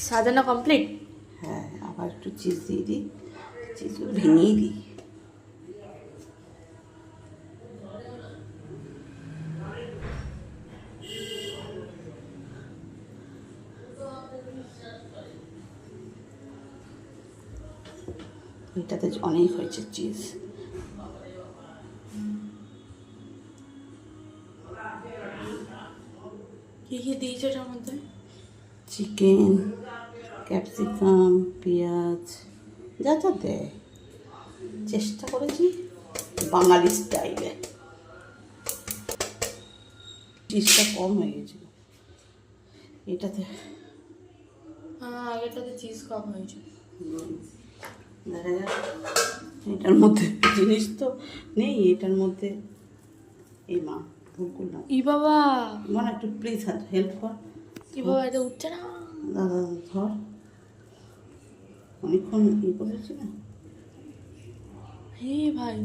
সাজানো কমপ্লিট। হ্যাঁ, আবার একটু চিজ দিয়ে দিই, চিজগুলো ভেঙেই দিই। এটাতে অনেক হয়েছে চিজ। কি কি দিয়েছো এটার মধ্যে? চিকেন, ক্যাপসিকাম, পেঁয়াজ, যা যা দেয়। চেষ্টা করেছি বাঙালি স্টাইলে। চিজটা কম হয়ে গেছিল এটাতে। হ্যাঁ, আগেরটাতে চিজ কম হয়েছে। দেখা যাক, এটার মধ্যে জিনিস তো নেই, এটার মধ্যে। এই মা ভুল করলাম। ই বাবা, মানে একটু প্লিজ হেল্প কর। ই বাবা, এটা উঠছে না। দাদা ধর, অনেকক্ষণ করেছি না। হে ভাই,